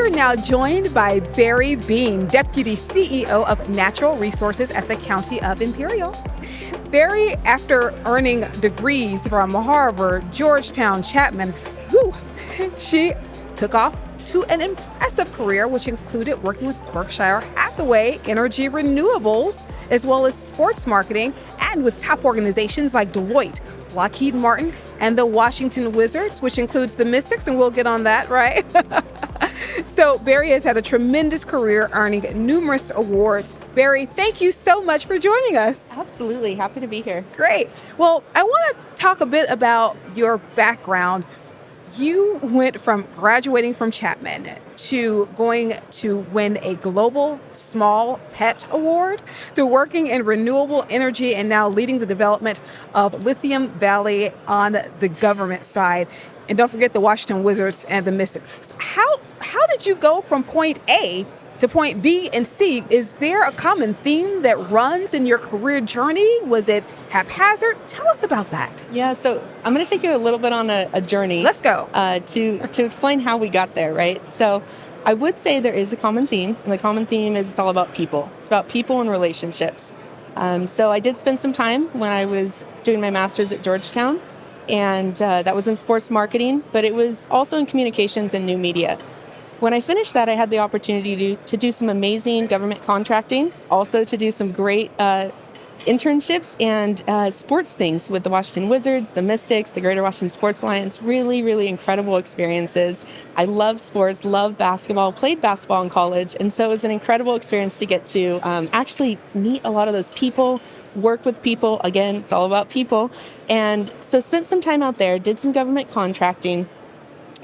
We're now joined by Bari Bean, Deputy CEO of Natural Resources at the County of Imperial. Bari, after earning degrees from Harvard, Georgetown, Chapman, she took off to an impressive career, which included working with Berkshire Hathaway Energy Renewables, as well as sports marketing, and with top organizations like Deloitte, Lockheed Martin, and the Washington Wizards, which includes the Mystics, and we'll get on that, right? So Bari has had a tremendous career, earning numerous awards. Bari, thank you so much for joining us. Absolutely. Happy to be here. Great. Well, I want to talk a bit about your background. You went from graduating from Chapman to going to win a global small pet award, to working in renewable energy, and now leading the development of Lithium Valley on the government side. And don't forget the Washington Wizards and the Mystics. How did you go from point A to point B and C? Is there a common theme that runs in your career journey? Was it haphazard? Tell us about that. Yeah, so I'm going to take you a little bit on a journey. Let's go. To explain how we got there, right? So I would say there is a common theme, and the common theme is it's all about people. It's about people and relationships. So I did spend some time when I was doing my master's at Georgetown, and that was in sports marketing, but it was also in communications and new media. When I finished that, I had the opportunity to do some amazing government contracting, also to do some great internships and sports things with the Washington Wizards, the Mystics, the Greater Washington Sports Alliance. Really, really incredible experiences. I love sports, love basketball, played basketball in college, and so it was an incredible experience to get to actually meet a lot of those people, work with people. Again, it's all about people. And so spent some time out there, did some government contracting,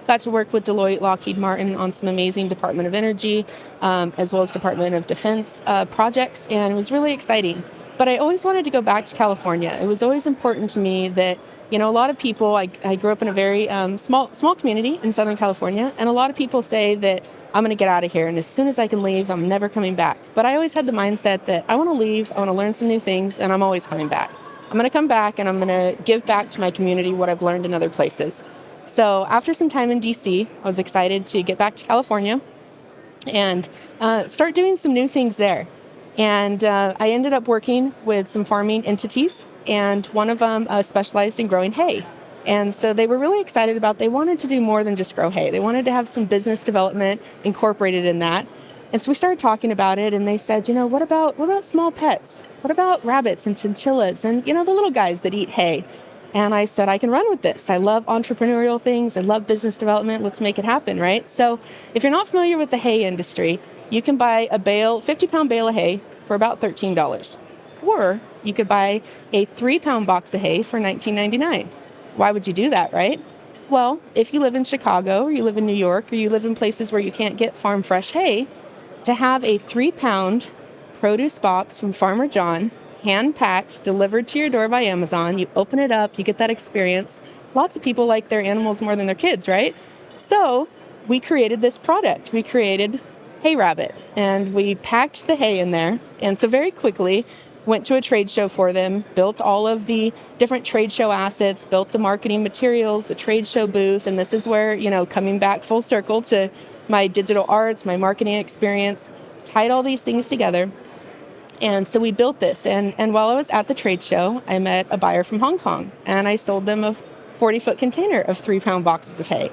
got to work with Deloitte, Lockheed Martin on some amazing Department of Energy, as well as Department of Defense projects, and it was really exciting. But I always wanted to go back to California. It was always important to me that, a lot of people, I grew up in a very small community in Southern California, and a lot of people say that I'm going to get out of here, and as soon as I can leave, I'm never coming back. But I always had the mindset that I want to leave, I want to learn some new things, and I'm always coming back. I'm going to come back, and I'm going to give back to my community what I've learned in other places. So after some time in DC, I was excited to get back to California and start doing some new things there. And I ended up working with some farming entities, and one of them specialized in growing hay. And so they were really excited they wanted to do more than just grow hay. They wanted to have some business development incorporated in that. And so we started talking about it, and they said, what about small pets? What about rabbits and chinchillas and, the little guys that eat hay? And I said, I can run with this. I love entrepreneurial things. I love business development. Let's make it happen, right? So if you're not familiar with the hay industry, you can buy a 50-pound bale of hay for about $13. Or you could buy a 3-pound box of hay for $19.99. Why would you do that, right? Well, if you live in Chicago, or you live in New York, or you live in places where you can't get farm fresh hay, to have a 3-pound produce box from Farmer John, hand-packed, delivered to your door by Amazon. You open it up, you get that experience. Lots of people like their animals more than their kids, right? So we created this product. We created Hay Rabbit, and we packed the hay in there. And so very quickly, went to a trade show for them, built all of the different trade show assets, built the marketing materials, the trade show booth. And this is where, coming back full circle to my digital arts, my marketing experience, tied all these things together. And so we built this. And while I was at the trade show, I met a buyer from Hong Kong, and I sold them a 40-foot container of 3-pound boxes of hay.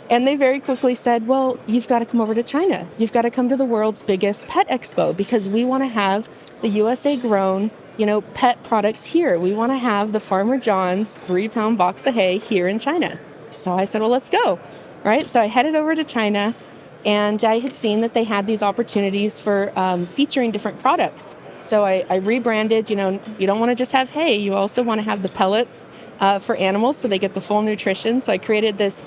And they very quickly said, well, you've got to come over to China. You've got to come to the world's biggest pet expo, because we want to have the USA grown, pet products here. We want to have the Farmer John's 3-pound box of hay here in China. So I said, well, let's go. Right. So I headed over to China, and I had seen that they had these opportunities for featuring different products. So I rebranded, you don't want to just have hay. You also want to have the pellets for animals so they get the full nutrition. So I created this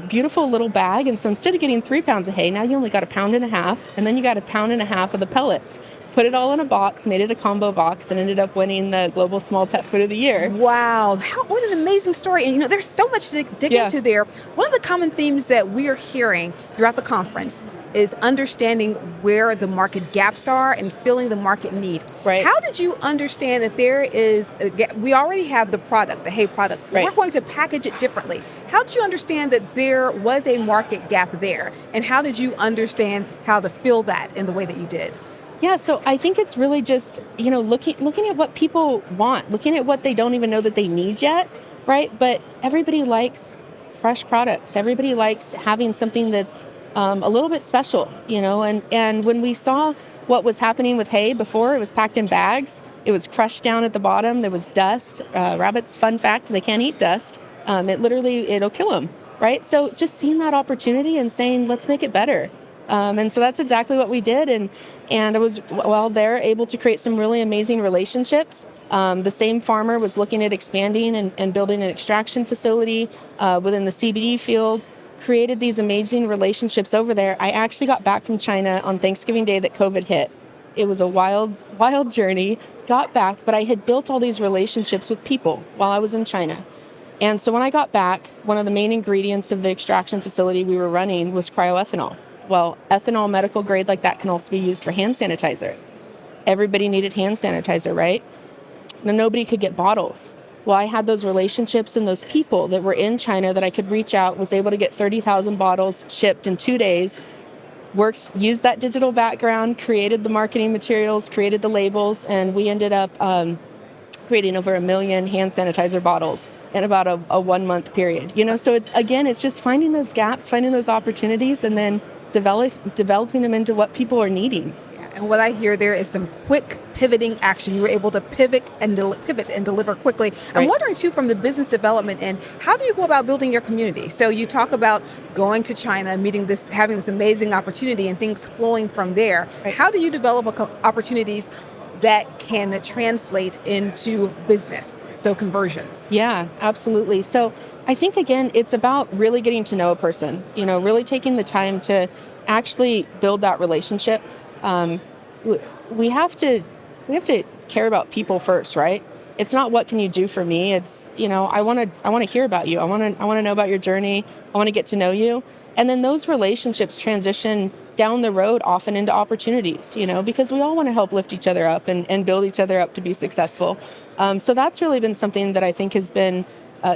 beautiful little bag. And so instead of getting 3 pounds of hay, now you only got 1.5 pounds, and then you got 1.5 pounds of the pellets. put it all in a box, made it a combo box, and ended up winning the Global Small Pet Food of the Year. Wow, what an amazing story. And there's so much to dig into there. One of the common themes that we are hearing throughout the conference is understanding where the market gaps are and filling the market need. Right. How did you understand that there is, we already have the product, the hay product, right. We're going to package it differently. How did you understand that there was a market gap there? And how did you understand how to fill that in the way that you did? Yeah, so I think it's really just, looking at what people want, looking at what they don't even know that they need yet, right? But everybody likes fresh products. Everybody likes having something that's a little bit special, and when we saw what was happening with hay before, it was packed in bags, it was crushed down at the bottom, there was dust. Rabbits, fun fact, they can't eat dust. It'll kill them, right? So just seeing that opportunity and saying, let's make it better. And so that's exactly what we did. And I was, while there, able to create some really amazing relationships. The same farmer was looking at expanding and building an extraction facility within the CBD field, created these amazing relationships over there. I actually got back from China on Thanksgiving Day that COVID hit. It was a wild, wild journey. Got back, but I had built all these relationships with people while I was in China. And so when I got back, one of the main ingredients of the extraction facility we were running was cryoethanol. Well, ethanol, medical grade like that, can also be used for hand sanitizer. Everybody needed hand sanitizer, right? Now, nobody could get bottles. Well, I had those relationships and those people that were in China that I could reach out, was able to get 30,000 bottles shipped in 2 days, used that digital background, created the marketing materials, created the labels, and we ended up creating over 1 million hand sanitizer bottles in about a 1 month period. So it's just finding those gaps, finding those opportunities, and then developing them into what people are needing. And what I hear there is some quick pivoting action. You were able to pivot and deliver quickly. Right. I'm wondering too, from the business development end, how do you go about building your community? So you talk about going to China, having this amazing opportunity and things flowing from there. Right. How do you develop opportunities that can translate into business, so conversions? Yeah, absolutely. So I think, again, it's about really getting to know a person, really taking the time to actually build that relationship. We have to care about people first, right? It's not what can you do for me. It's, I want to hear about you. I want to know about your journey. I want to get to know you. And then those relationships transition down the road often into opportunities, because we all want to help lift each other up and build each other up to be successful. So that's really been something that I think has been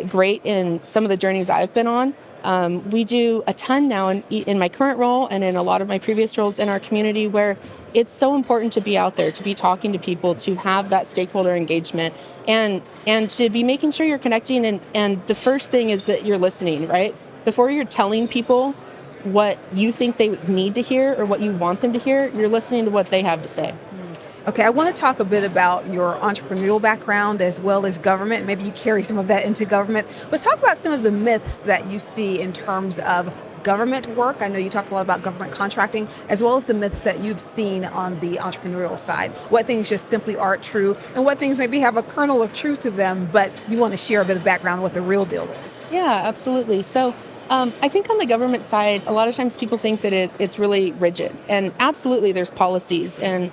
great in some of the journeys I've been on. We do a ton now in my current role and in a lot of my previous roles in our community, where it's so important to be out there, to be talking to people, to have that stakeholder engagement, and to be making sure you're connecting. And the first thing is that you're listening, right? Before you're telling people what you think they need to hear or what you want them to hear, you're listening to what they have to say. Okay, I want to talk a bit about your entrepreneurial background as well as government. Maybe you carry some of that into government, but talk about some of the myths that you see in terms of government work. I know you talked a lot about government contracting, as well as the myths that you've seen on the entrepreneurial side. What things just simply aren't true, and what things maybe have a kernel of truth to them, but you want to share a bit of background on what the real deal is. Yeah, absolutely. So I think on the government side, a lot of times people think that it's really rigid, and absolutely there's policies and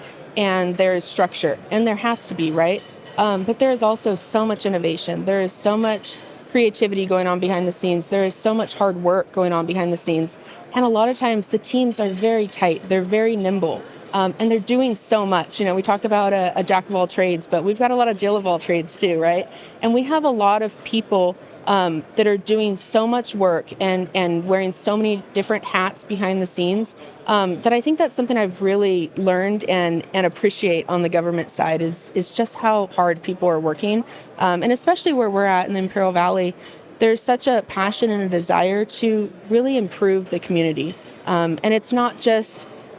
there's structure, and there has to be, right? But there is also so much innovation. There is so much creativity going on behind the scenes. There is so much hard work going on behind the scenes. And a lot of times the teams are very tight. They're very nimble. And they're doing so much. We talk about a jack of all trades, but we've got a lot of Jill of all trades too, right? And we have a lot of people that are doing so much work and wearing so many different hats behind the scenes, that I think that's something I've really learned and appreciate on the government side is just how hard people are working. And especially where we're at in the Imperial Valley, there's such a passion and a desire to really improve the community. And it's not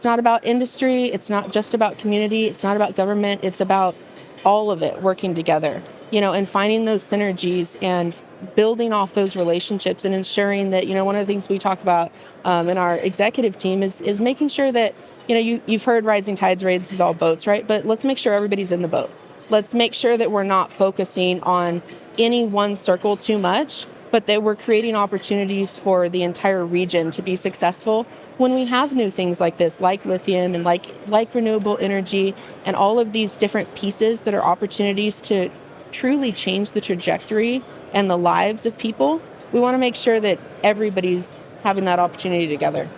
about industry, it's not just about community, it's not about government, it's about all of it working together, and finding those synergies and building off those relationships and ensuring that, one of the things we talk about in our executive team is making sure that, you've heard rising tides raises all boats, right? But let's make sure everybody's in the boat. Let's make sure that we're not focusing on any one circle too much, but that we're creating opportunities for the entire region to be successful when we have new things like this, like lithium and like renewable energy and all of these different pieces that are opportunities to truly change the trajectory and the lives of people. We want to make sure that everybody's having that opportunity together.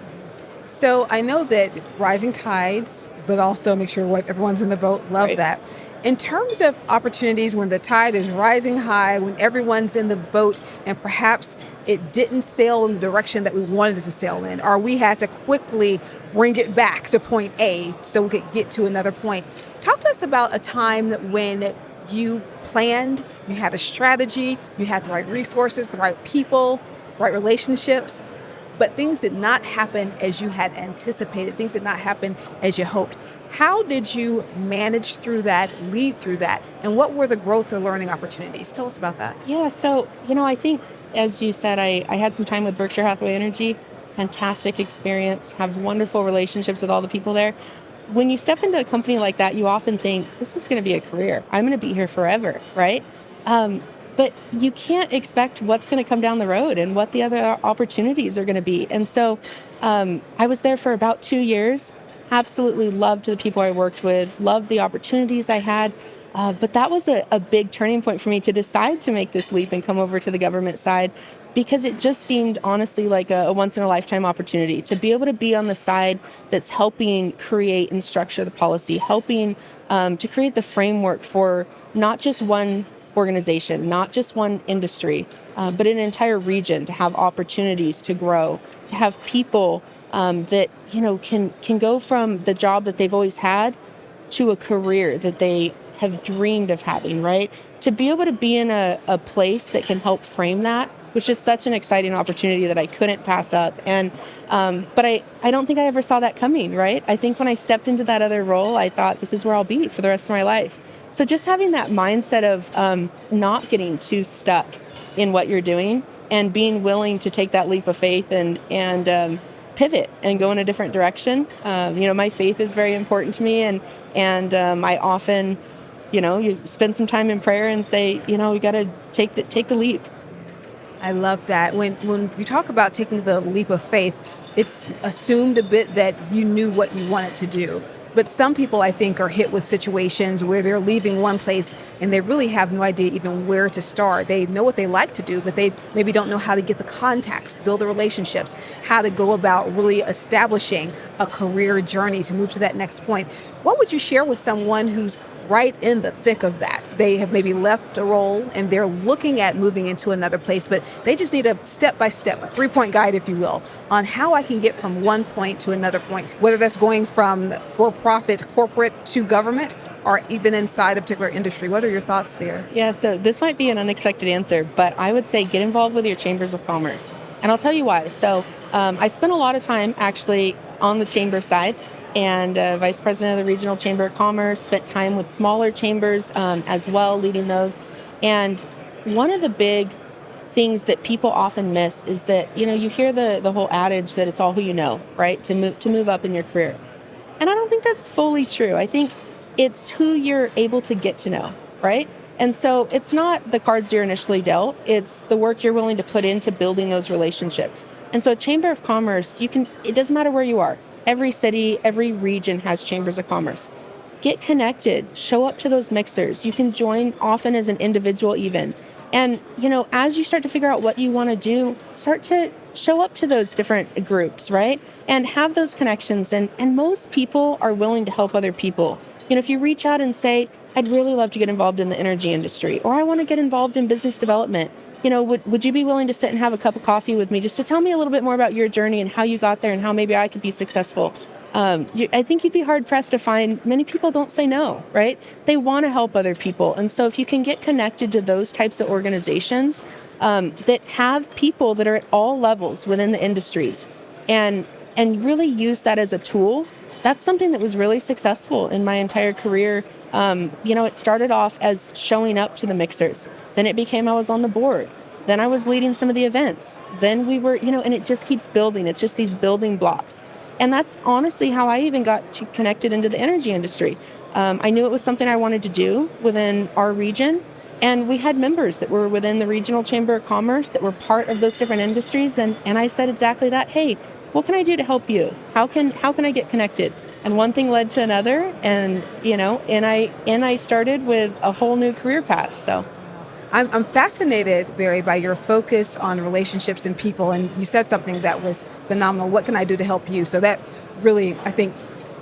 So I know that rising tides, but also make sure everyone's in the boat. Love Right. that. In terms of opportunities when the tide is rising high, when everyone's in the boat and perhaps it didn't sail in the direction that we wanted it to sail in, or we had to quickly bring it back to point A so we could get to another point. Talk to us about a time when you planned, you had a strategy, you had the right resources, the right people, the right relationships, but things did not happen as you had anticipated. Things did not happen as you hoped. How did you manage through that, lead through that, and what were the growth or learning opportunities? Tell us about that. Yeah, so, I think, as you said, I had some time with Berkshire Hathaway Energy, fantastic experience, have wonderful relationships with all the people there. When you step into a company like that, you often think, this is going to be a career. I'm going to be here forever, right? But you can't expect what's going to come down the road and what the other opportunities are going to be. And so I was there for about 2 years, absolutely loved the people I worked with, loved the opportunities I had. But that was a big turning point for me to decide to make this leap and come over to the government side, because it just seemed honestly like a once-in-a-lifetime opportunity to be able to be on the side that's helping create and structure the policy, helping to create the framework for not just one organization, not just one industry, but an entire region to have opportunities to grow, to have people that can go from the job that they've always had to a career that they have dreamed of having, right? To be able to be in a place that can help frame that was just such an exciting opportunity that I couldn't pass up. And but I don't think I ever saw that coming, right? I think when I stepped into that other role, I thought this is where I'll be for the rest of my life. So just having that mindset of not getting too stuck in what you're doing and being willing to take that leap of faith and pivot and go in a different direction. My faith is very important to me, and I often, you spend some time in prayer and say, we got to take the leap. I love that. When you talk about taking the leap of faith, it's assumed a bit that you knew what you wanted to do. But some people, I think, are hit with situations where they're leaving one place and they really have no idea even where to start. They know what they like to do, but they maybe don't know how to get the contacts, build the relationships, how to go about really establishing a career journey to move to that next point. What would you share with someone who's right in the thick of that? They have maybe left a role and they're looking at moving into another place, but they just need a step-by-step, a 3-point guide, if you will, on how I can get from one point to another point, whether that's going from for-profit corporate to government or even inside a particular industry. What are your thoughts there? Yeah, so this might be an unexpected answer, but I would say get involved with your chambers of commerce. And I'll tell you why. So I spent a lot of time actually on the chamber side, and vice president of the Regional Chamber of Commerce, spent time with smaller chambers as well, leading those. And one of the big things that people often miss is that, you hear the whole adage that it's all who you know, right? To move up in your career. And I don't think that's fully true. I think it's who you're able to get to know, right? And so it's not the cards you're initially dealt, it's the work you're willing to put into building those relationships. And so a Chamber of Commerce, it doesn't matter where you are. Every city, every region has chambers of commerce. Get connected, show up to those mixers. You can join often as an individual even. And, as you start to figure out what you want to do, start to show up to those different groups, right? And have those connections. And most people are willing to help other people. If you reach out and say, I'd really love to get involved in the energy industry, or I want to get involved in business development, would you be willing to sit and have a cup of coffee with me just to tell me a little bit more about your journey and how you got there and how maybe I could be successful? I think you'd be hard-pressed to find many people don't say no, right? They want to help other people. And so if you can get connected to those types of organizations that have people that are at all levels within the industries and really use that as a tool, that's something that was really successful in my entire career. It started off as showing up to the mixers. Then it became I was on the board. Then I was leading some of the events. Then we were, and it just keeps building. It's just these building blocks. And that's honestly how I even got connected into the energy industry. I knew it was something I wanted to do within our region. And we had members that were within the regional chamber of commerce that were part of those different industries. And I said exactly that. Hey, what can I do to help you? How can I get connected? And one thing led to another. And, I started with a whole new career path. So I'm fascinated, Bari, by your focus on relationships and people. And you said something that was phenomenal. What can I do to help you? So that really, I think,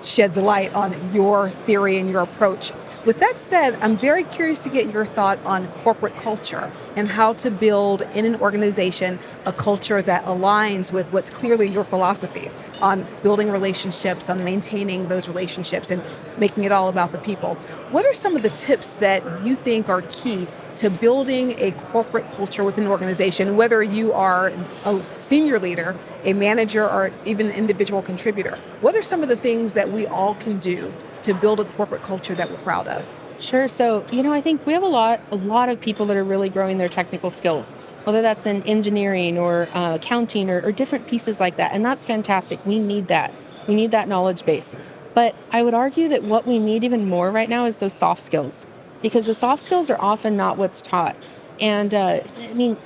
sheds a light on your theory and your approach. With that said, I'm very curious to get your thought on corporate culture and how to build in an organization a culture that aligns with what's clearly your philosophy on building relationships, on maintaining those relationships and making it all about the people. What are some of the tips that you think are key to building a corporate culture within an organization, whether you are a senior leader, a manager, or even an individual contributor? What are some of the things that we all can do to build a corporate culture that we're proud of? sure. So, I think we have a lot of people that are really growing their technical skills, whether that's in engineering or accounting or different pieces like that. And that's fantastic. We need that. We need that knowledge base. But I would argue that what we need even more right now is those soft skills, because the soft skills are often not what's taught. And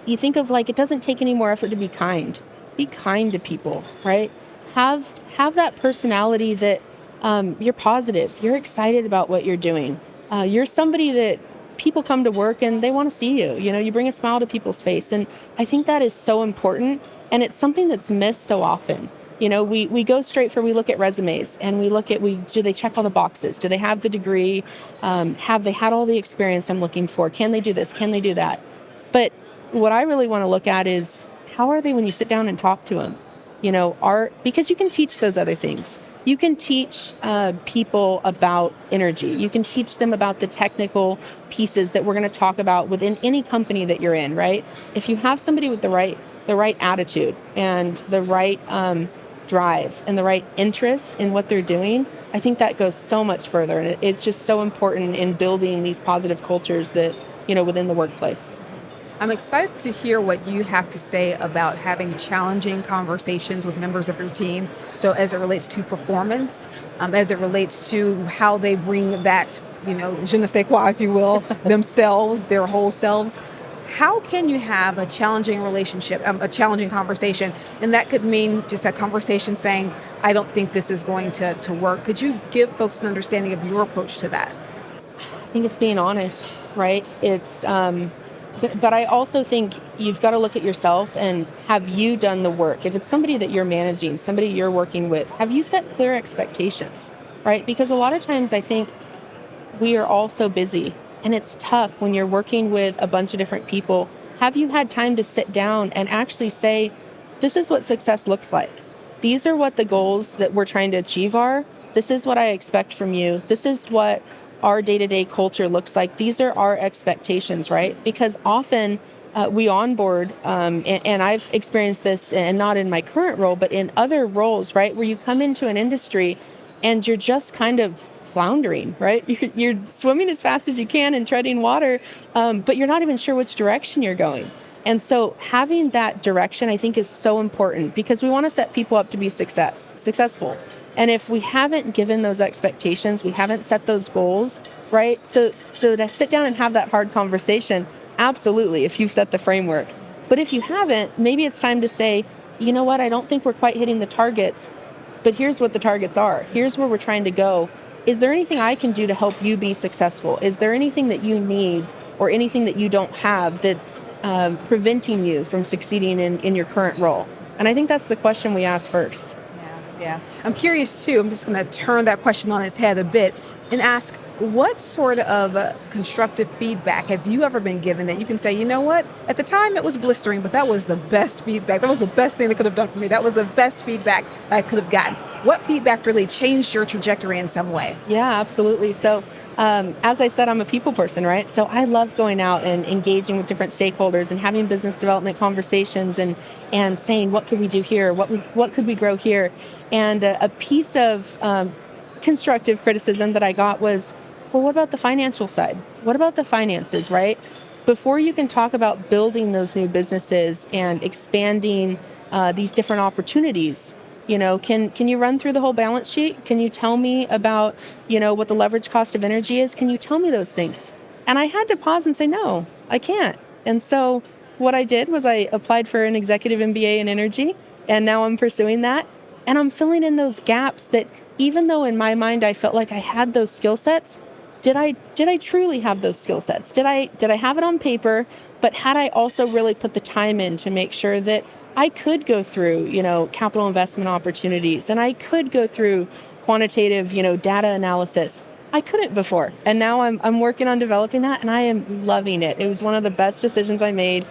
you think of like, it doesn't take any more effort to be kind. Be kind to people, right? Have that personality that you're positive, you're excited about what you're doing. You're somebody that people come to work and they want to see you. You bring a smile to people's face. And I think that is so important. And it's something that's missed so often. We go straight we look at resumes and we look at, do they check all the boxes? Do they have the degree? Have they had all the experience I'm looking for? Can they do this? Can they do that? But what I really want to look at is, how are they when you sit down and talk to them? Because you can teach those other things. You can teach people about energy. You can teach them about the technical pieces that we're going to talk about within any company that you're in, right? If you have somebody with the right attitude and the right drive and the right interest in what they're doing, I think that goes so much further. And it's just so important in building these positive cultures that, within the workplace. I'm excited to hear what you have to say about having challenging conversations with members of your team. So as it relates to performance, as it relates to how they bring that, je ne sais quoi, if you will, themselves, their whole selves. How can you have a challenging relationship, a challenging conversation? And that could mean just a conversation saying, I don't think this is going to work. Could you give folks an understanding of your approach to that? I think it's being honest, right? But I also think you've got to look at yourself and, have you done the work? If it's somebody that you're managing, somebody you're working with, have you set clear expectations, right? Because a lot of times I think we are all so busy and it's tough when you're working with a bunch of different people. Have you had time to sit down and actually say, this is what success looks like? These are what the goals that we're trying to achieve are. This is what I expect from you. This is what our day-to-day culture looks like. These are our expectations, right? Because often we onboard, and I've experienced this, and not in my current role, but in other roles, right? Where you come into an industry and you're just kind of floundering, right? You're swimming as fast as you can and treading water, but you're not even sure which direction you're going. And so having that direction, I think, is so important, because we want to set people up to be successful. And if we haven't given those expectations, we haven't set those goals, right? So to sit down and have that hard conversation, absolutely, if you've set the framework. But if you haven't, maybe it's time to say, you know what, I don't think we're quite hitting the targets, but here's what the targets are. Here's where we're trying to go. Is there anything I can do to help you be successful? Is there anything that you need or anything that you don't have that's preventing you from succeeding in your current role? And I think that's the question we ask first. Yeah. I'm curious too. I'm just going to turn that question on its head a bit and ask, what sort of constructive feedback have you ever been given that you can say, you know what, at the time it was blistering, but that was the best feedback. That was the best thing that could have done for me. That was the best feedback that I could have gotten. What feedback really changed your trajectory in some way? Yeah, absolutely. So as I said, I'm a people person, right? So I love going out and engaging with different stakeholders and having business development conversations and saying, what could we do here? What could we grow here? And a piece of constructive criticism that I got was, well, what about the financial side? What about the finances, right? Before you can talk about building those new businesses and expanding these different opportunities, can you run through the whole balance sheet? Can you tell me about, what the leverage cost of energy is? Can you tell me those things? And I had to pause and say, no, I can't. And so what I did was I applied for an executive MBA in energy, and now I'm pursuing that. And I'm filling in those gaps that even though in my mind I felt like I had those skill sets, did I truly have those skill sets? Did I have it on paper, but had I also really put the time in to make sure that I could go through, capital investment opportunities, and I could go through quantitative, data analysis. I couldn't before. And now I'm working on developing that, and I am loving it. It was one of the best decisions I made,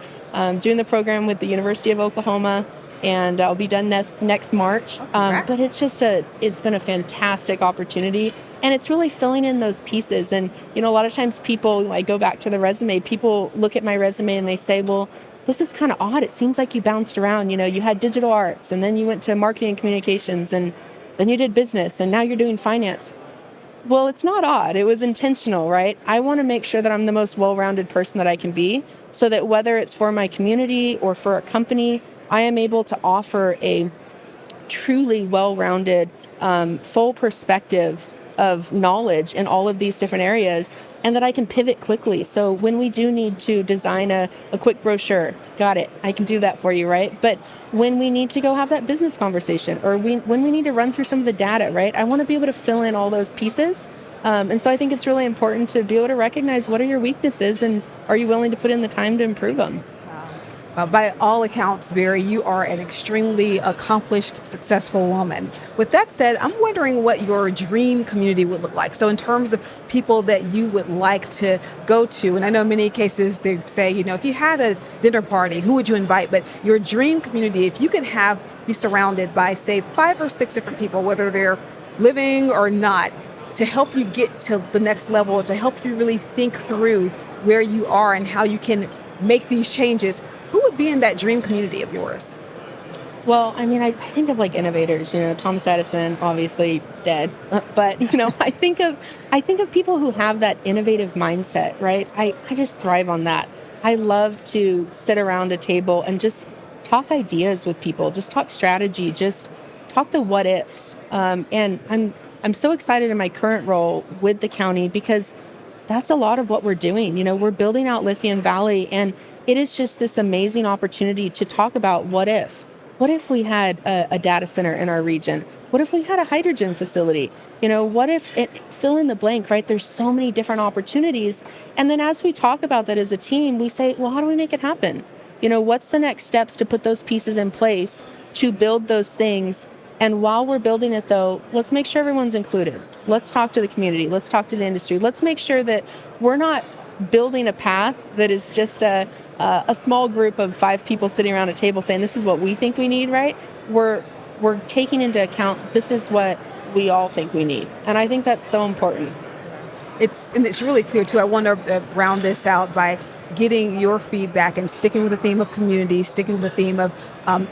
doing the program with the University of Oklahoma, and I'll be done next March. But it's been a fantastic opportunity, and it's really filling in those pieces. And, a lot of times I go back to the resume, people look at my resume and they say, well, this is kind of odd. It seems like you bounced around. You had digital arts, and then you went to marketing and communications, and then you did business, and now you're doing finance. Well, it's not odd. It was intentional, right? I want to make sure that I'm the most well-rounded person that I can be, so that whether it's for my community or for a company, I am able to offer a truly well-rounded, full perspective of knowledge in all of these different areas, and that I can pivot quickly. So when we do need to design a quick brochure, got it, I can do that for you, right? But when we need to go have that business conversation, or when we need to run through some of the data, right? I want to be able to fill in all those pieces. And so I think it's really important to be able to recognize what are your weaknesses, and are you willing to put in the time to improve them? By all accounts, Bari, you are an extremely accomplished, successful woman. With that said, I'm wondering what your dream community would look like. So in terms of people that you would like to go to, and I know in many cases they say, if you had a dinner party, who would you invite? But your dream community, if you could be surrounded by, say, 5 or 6 different people, whether they're living or not, to help you get to the next level, to help you really think through where you are and how you can make these changes, who would be in that dream community of yours? Well, I think of like innovators, Thomas Edison, obviously dead, but I think of people who have that innovative mindset, right? I just thrive on that. I love to sit around a table and just talk ideas with people, just talk strategy, just talk the what ifs. And I'm so excited in my current role with the county, because that's a lot of what we're doing. We're building out Lithium Valley, and it is just this amazing opportunity to talk about what if. What if we had a data center in our region? What if we had a hydrogen facility? What if fill in the blank, right? There's so many different opportunities. And then as we talk about that as a team, we say, well, how do we make it happen? What's the next steps to put those pieces in place to build those things? And while we're building it, though, let's make sure everyone's included. Let's talk to the community. Let's talk to the industry. Let's make sure that we're not building a path that is just a small group of 5 people sitting around a table saying, this is what we think we need, right? We're taking into account, this is what we all think we need. And I think that's so important. It's really clear, too. I want to round this out by getting your feedback and sticking with the theme of community, sticking with the theme of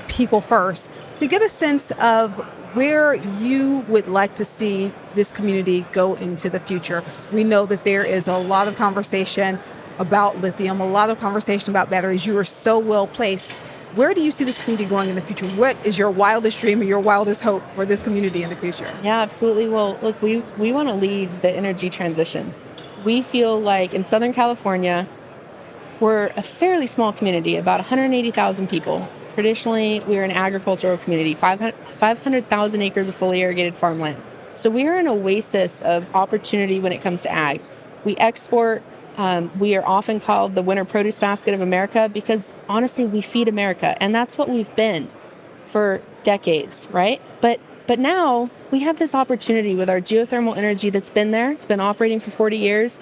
people first, to get a sense of where you would like to see this community go into the future. We know that there is a lot of conversation about lithium, a lot of conversation about batteries. You are so well placed. Where do you see this community going in the future? What is your wildest dream or your wildest hope for this community in the future? Yeah, absolutely. Well, look, we want to lead the energy transition. We feel like in Southern California, we're a fairly small community, about 180,000 people. Traditionally, we're an agricultural community, 500,000 acres of fully irrigated farmland. So we are an oasis of opportunity when it comes to ag. We export. We are often called the winter produce basket of America, because honestly, we feed America, and that's what we've been for decades, right? But now we have this opportunity with our geothermal energy that's been there. It's been operating for 40 years.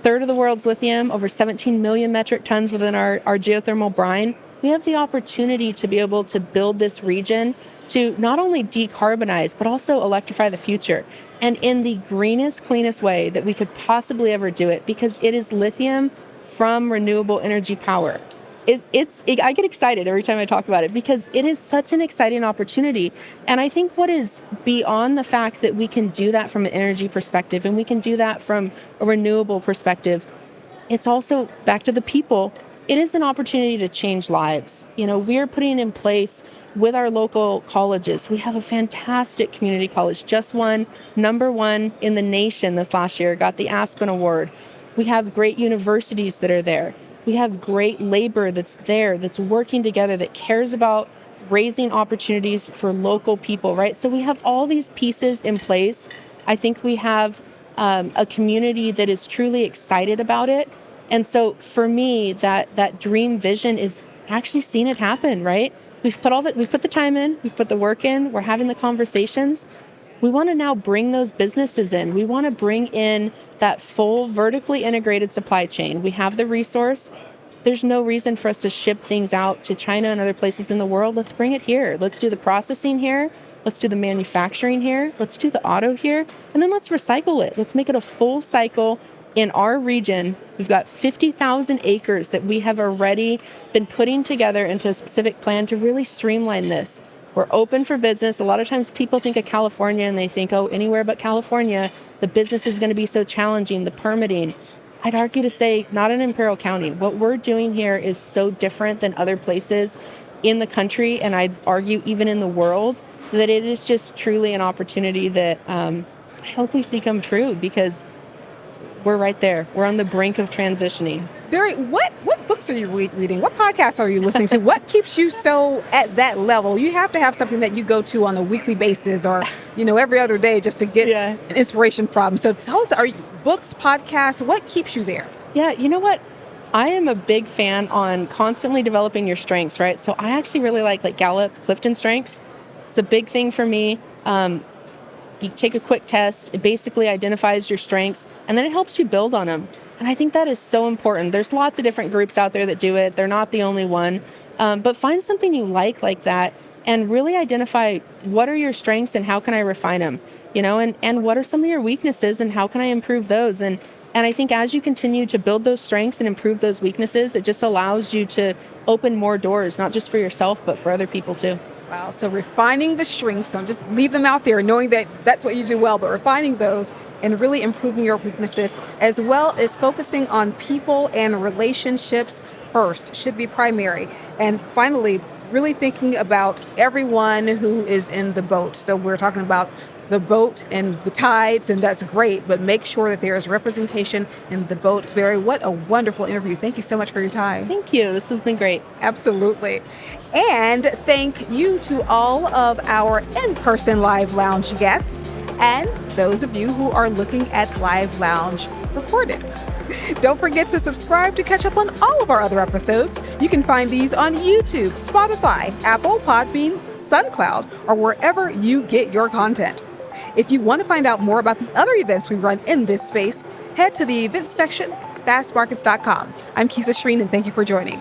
Third of the world's lithium, over 17 million metric tons within our geothermal brine. We have the opportunity to be able to build this region to not only decarbonize, but also electrify the future. And in the greenest, cleanest way that we could possibly ever do it, because it is lithium from renewable energy power. I get excited every time I talk about it, because it is such an exciting opportunity. And I think what is beyond the fact that we can do that from an energy perspective, and we can do that from a renewable perspective, it's also back to the people. It is an opportunity to change lives. We're putting in place with our local colleges. We have a fantastic community college, just won #1 in the nation this last year, got the Aspen Award. We have great universities that are there. We have great labor that's there, that's working together, that cares about raising opportunities for local people, right? So we have all these pieces in place. I think we have a community that is truly excited about it. And so for me, that dream vision is actually seeing it happen, right? We've put the time in, we've put the work in, we're having the conversations. We want to now bring those businesses in. We want to bring in that full vertically integrated supply chain. We have the resource. There's no reason for us to ship things out to China and other places in the world. Let's bring it here. Let's do the processing here. Let's do the manufacturing here. Let's do the auto here. And then let's recycle it. Let's make it a full cycle in our region. We've got 50,000 acres that we have already been putting together into a specific plan to really streamline this. We're open for business. A lot of times people think of California and they think, oh, anywhere but California, the business is going to be so challenging, the permitting. I'd argue to say not in Imperial County. What we're doing here is so different than other places in the country, and I'd argue even in the world, that it is just truly an opportunity that I hope we see come true, because we're right there. We're on the brink of transitioning. Bari, what books are you reading? What podcasts are you listening to? What keeps you so at that level? You have to have something that you go to on a weekly basis or, every other day just to get an inspiration from. So tell us, are you books, podcasts, what keeps you there? Yeah, you know what? I am a big fan on constantly developing your strengths, right? So I actually really like Gallup, Clifton Strengths. It's a big thing for me. You take a quick test. It basically identifies your strengths, and then it helps you build on them. And I think that is so important. There's lots of different groups out there that do it. They're not the only one. But find something you like that and really identify what are your strengths and how can I refine them, and what are some of your weaknesses and how can I improve those? And I think as you continue to build those strengths and improve those weaknesses, it just allows you to open more doors, not just for yourself, but for other people too. Wow. So refining the strengths, don't just leave them out there knowing that that's what you do well, but refining those and really improving your weaknesses, as well as focusing on people and relationships first should be primary. And finally, really thinking about everyone who is in the boat. So we're talking about the boat and the tides, and that's great, but make sure that there is representation in the boat. Bari, what a wonderful interview. Thank you so much for your time. Thank you. This has been great. Absolutely. And thank you to all of our in-person Live Lounge guests and those of you who are looking at Live Lounge recorded. Don't forget to subscribe to catch up on all of our other episodes. You can find these on YouTube, Spotify, Apple, Podbean, SoundCloud, or wherever you get your content. If you want to find out more about the other events we run in this space, head to the events section, FastMarkets.com. I'm Keisha Shreen, and thank you for joining.